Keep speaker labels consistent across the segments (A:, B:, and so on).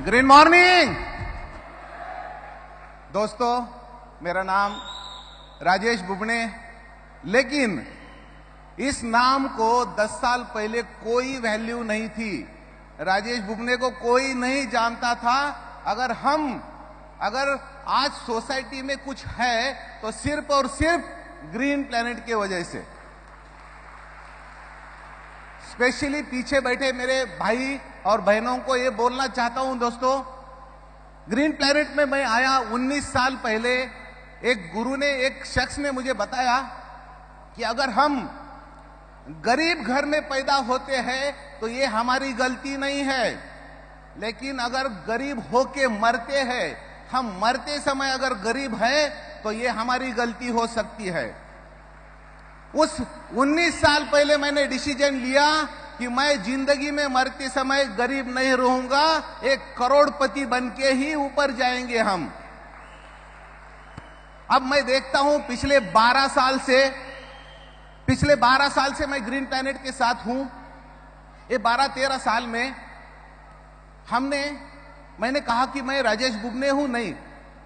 A: Good morning दोस्तों, मेरा नाम राजेश बुबणे, लेकिन इस नाम को 10 साल पहले कोई वैल्यू नहीं थी। राजेश बुबणे को कोई नहीं जानता था। अगर आज सोसाइटी में कुछ है तो सिर्फ और सिर्फ ग्रीन प्लेनेट की वजह से। स्पेशली पीछे बैठे मेरे भाई और बहनों को ये बोलना चाहता हूं दोस्तों, ग्रीन प्लेनेट में मैं आया 19 साल पहले। एक गुरु ने, एक शख्स ने मुझे बताया कि अगर हम गरीब घर में पैदा होते हैं तो ये हमारी गलती नहीं है, लेकिन अगर गरीब होके मरते हैं, हम मरते समय अगर गरीब है तो ये हमारी गलती हो सकती है। उस 19 साल पहले मैंने डिसीजन लिया कि मैं जिंदगी में मरते समय गरीब नहीं रहूंगा, एक करोड़पति बनके ही ऊपर जाएंगे हम। अब मैं देखता हूं पिछले 12 साल से मैं ग्रीन प्लेनेट के साथ हूं। ये 12-13 साल में मैंने कहा कि मैं राजेश बुबणे हूं, नहीं,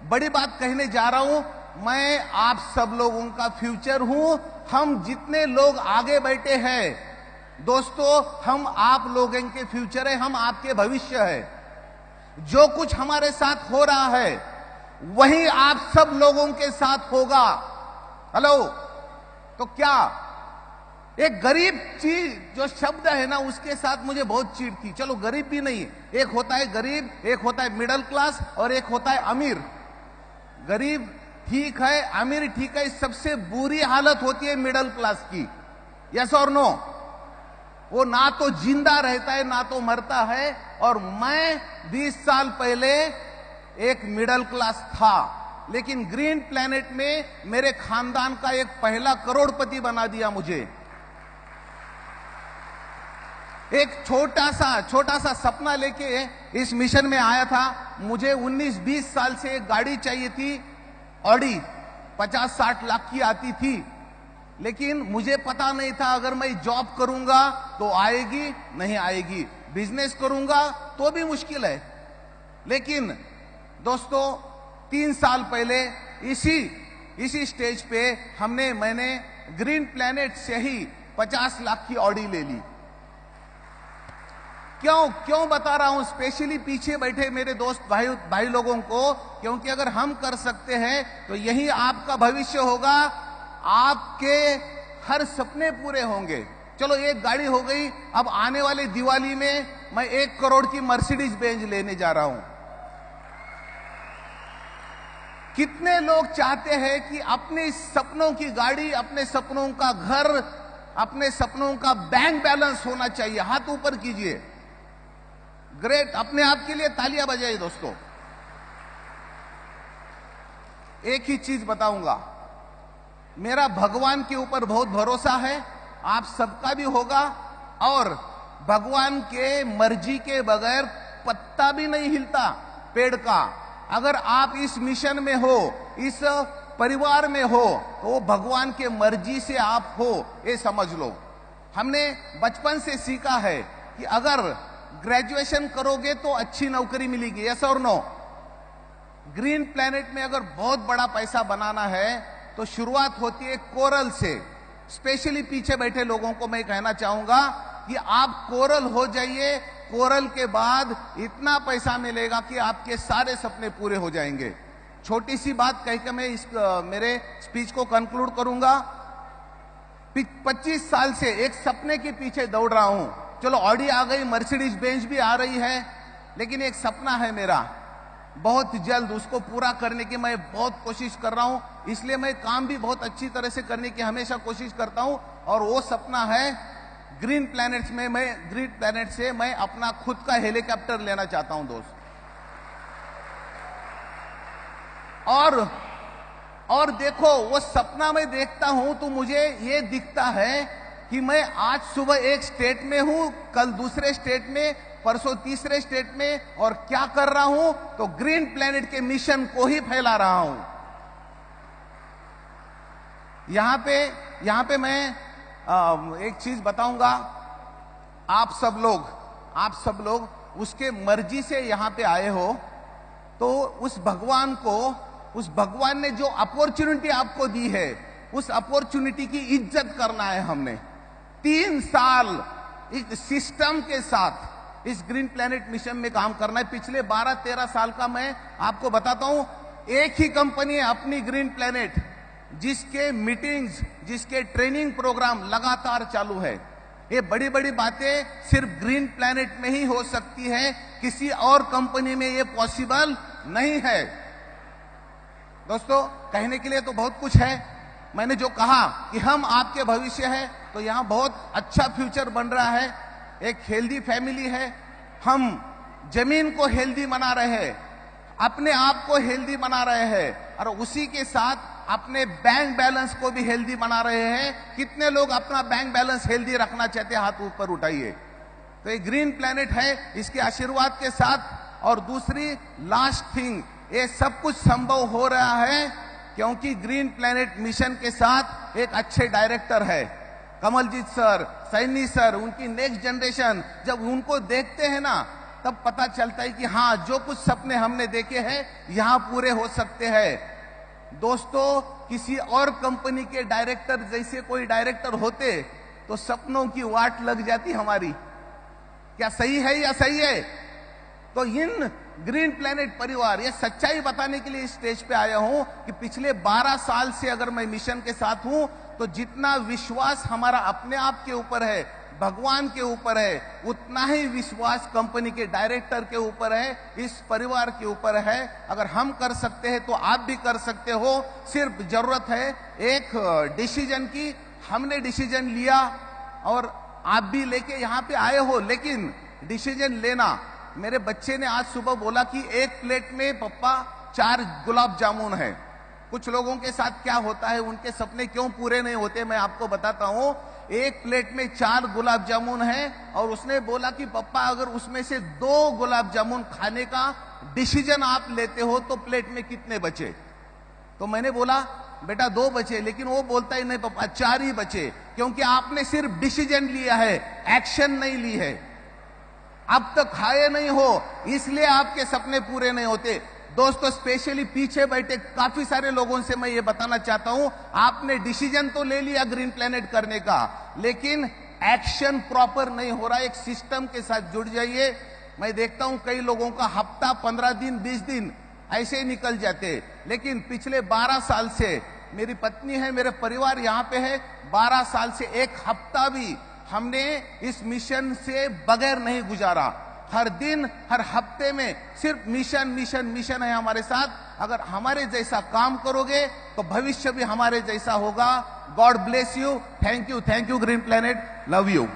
A: बड़ी बात कहने जा रहा हूं। मैं आप सब लोगों का फ्यूचर हूं। हम जितने लोग आगे बैठे हैं दोस्तों, हम आप लोगों के फ्यूचर है, हम आपके भविष्य है। जो कुछ हमारे साथ हो रहा है वही आप सब लोगों के साथ होगा। हेलो, तो क्या एक गरीब चीज जो शब्द है ना, उसके साथ मुझे बहुत चिढ़ थी। चलो गरीब भी नहीं, एक होता है गरीब, एक होता है मिडिल क्लास और एक होता है अमीर। गरीब ठीक है, अमीर ठीक है, सबसे बुरी हालत होती है मिडिल क्लास की। यस और नो? वो ना तो जिंदा रहता है ना तो मरता है। और मैं 20 साल पहले एक मिडिल क्लास था, लेकिन ग्रीन प्लेनेट में मेरे खानदान का एक पहला करोड़पति बना दिया मुझे। एक छोटा सा सपना लेके इस मिशन में आया था। मुझे 19-20 साल से एक गाड़ी चाहिए थी, ऑडी 50-60 लाख की आती थी, लेकिन मुझे पता नहीं था अगर मैं जॉब करूंगा तो आएगी नहीं आएगी, बिजनेस करूंगा तो भी मुश्किल है। लेकिन दोस्तों 3 साल पहले इसी स्टेज पे मैंने ग्रीन प्लेनेट से ही 50 लाख की ऑडी ले ली। क्यों बता रहा हूं स्पेशली पीछे बैठे मेरे दोस्त भाई लोगों को, क्योंकि अगर हम कर सकते हैं तो यही आपका भविष्य होगा, आपके हर सपने पूरे होंगे। चलो एक गाड़ी हो गई, अब आने वाले दिवाली में मैं 1 करोड़ की मर्सिडीज बेंज लेने जा रहा हूं। कितने लोग चाहते हैं कि अपने सपनों की गाड़ी, अपने सपनों का घर, अपने सपनों का बैंक बैलेंस होना चाहिए? हाथ ऊपर कीजिए। ग्रेट, अपने आप के लिए तालियां बजाइए दोस्तों। एक ही चीज बताऊंगा, मेरा भगवान के ऊपर बहुत भरोसा है, आप सबका भी होगा। और भगवान के मर्जी के बगैर पत्ता भी नहीं हिलता पेड़ का। अगर आप इस मिशन में हो, इस परिवार में हो, तो वो भगवान के मर्जी से आप हो, ये समझ लो। हमने बचपन से सीखा है कि अगर ग्रेजुएशन करोगे तो अच्छी नौकरी मिलेगी। यस और नो? ग्रीन प्लेनेट में अगर बहुत बड़ा पैसा बनाना है तो शुरुआत होती है कोरल से। स्पेशली पीछे बैठे लोगों को मैं कहना चाहूंगा कि आप कोरल हो जाइए। कोरल के बाद इतना पैसा मिलेगा कि आपके सारे सपने पूरे हो जाएंगे। छोटी सी बात कह के मैं मेरे स्पीच को कंक्लूड करूंगा। 25 साल से एक सपने के पीछे दौड़ रहा हूं। चलो ऑडी आ गई, मर्सिडीज बेंज भी आ रही है, लेकिन एक सपना है मेरा, बहुत जल्द उसको पूरा करने की मैं बहुत कोशिश कर रहा हूं। इसलिए मैं काम भी बहुत अच्छी तरह से करने की हमेशा कोशिश करता हूं। और वो सपना है ग्रीन प्लेनेट से मैं अपना खुद का हेलीकॉप्टर लेना चाहता हूं दोस्त। और देखो, वो सपना मैं देखता हूं तो मुझे ये दिखता है कि मैं आज सुबह एक स्टेट में हूं, कल दूसरे स्टेट में, परसों तीसरे स्टेट में, और क्या कर रहा हूं तो ग्रीन प्लेनेट के मिशन को ही फैला रहा हूं। यहां पे मैं एक चीज बताऊंगा। आप सब लोग उसके मर्जी से यहाँ पे आए हो, तो उस भगवान ने जो अपॉर्चुनिटी आपको दी है, उस अपॉर्चुनिटी की इज्जत करना है हमने। 3 साल इस सिस्टम के साथ इस ग्रीन प्लेनेट मिशन में काम करना है। पिछले 12-13 साल का मैं आपको बताता हूं, एक ही कंपनी है अपनी ग्रीन प्लेनेट, जिसके मीटिंग्स, जिसके ट्रेनिंग प्रोग्राम लगातार चालू है। ये बड़ी बड़ी बातें सिर्फ ग्रीन प्लेनेट में ही हो सकती है, किसी और कंपनी में ये पॉसिबल नहीं है। दोस्तों, कहने के लिए तो बहुत कुछ है। मैंने जो कहा कि हम आपके भविष्य है, तो यहां बहुत अच्छा फ्यूचर बन रहा है। एक हेल्दी फैमिली है, हम जमीन को हेल्दी बना रहे हैं, अपने आप को हेल्दी बना रहे हैं, और उसी के साथ अपने बैंक बैलेंस को भी हेल्दी बना रहे हैं। कितने लोग अपना बैंक बैलेंस हेल्दी रखना चाहते हैं? हाथ ऊपर उठाइए। तो ये ग्रीन प्लेनेट है, इसके आशीर्वाद के साथ। और दूसरी लास्ट थिंग, ये सब कुछ संभव हो रहा है क्योंकि ग्रीन प्लेनेट मिशन के साथ एक अच्छे डायरेक्टर है, कमलजीत सर, सैनी सर। उनकी नेक्स्ट जनरेशन जब उनको देखते हैं ना, तब पता चलता है कि हाँ, जो कुछ सपने हमने देखे हैं यहां पूरे हो सकते हैं। दोस्तों, किसी और कंपनी के डायरेक्टर जैसे कोई डायरेक्टर होते तो सपनों की वाट लग जाती हमारी। क्या सही है या सही है? तो इन ग्रीन प्लेनेट परिवार, ये सच्चाई बताने के लिए इस स्टेज पे आया हूं कि पिछले 12 साल से अगर मैं मिशन के साथ हूं, तो जितना विश्वास हमारा अपने आप के ऊपर है, भगवान के ऊपर है, उतना ही विश्वास कंपनी के डायरेक्टर के ऊपर है, इस परिवार के ऊपर है। अगर हम कर सकते हैं तो आप भी कर सकते हो। सिर्फ जरूरत है एक डिसीजन की। हमने डिसीजन लिया और आप भी लेके यहाँ पे आए हो, लेकिन डिसीजन लेना। मेरे बच्चे ने आज सुबह बोला कि एक प्लेट में पप्पा 4 गुलाब जामुन है। कुछ लोगों के साथ क्या होता है, उनके सपने क्यों पूरे नहीं होते, मैं आपको बताता हूं। एक प्लेट में 4 गुलाब जामुन है और उसने बोला कि पप्पा, अगर उसमें से 2 गुलाब जामुन खाने का डिसीजन आप लेते हो तो प्लेट में कितने बचे? तो मैंने बोला बेटा 2 बचे, लेकिन वो बोलता ही नहीं पप्पा 4 ही बचे, क्योंकि आपने सिर्फ डिसीजन लिया है, एक्शन नहीं ली है। अब तक खाए नहीं हो, इसलिए आपके सपने पूरे नहीं होते। दोस्तों, स्पेशली पीछे बैठे काफी सारे लोगों से मैं ये बताना चाहता हूं, आपने डिसीजन तो ले लिया ग्रीन प्लेनेट करने का, लेकिन एक्शन प्रॉपर नहीं हो रहा। एक सिस्टम के साथ जुड़ जाइए। मैं देखता हूं कई लोगों का हफ्ता, 15 दिन, 20 दिन ऐसे ही निकल जाते, लेकिन पिछले 12 साल से मेरी पत्नी है, मेरे परिवार यहाँ पे है, 12 साल से एक हफ्ता भी हमने इस मिशन से बगैर नहीं गुजारा। हर दिन, हर हफ्ते में सिर्फ मिशन मिशन मिशन है हमारे साथ। अगर हमारे जैसा काम करोगे तो भविष्य भी हमारे जैसा होगा। God bless you. Thank you green planet. Love you.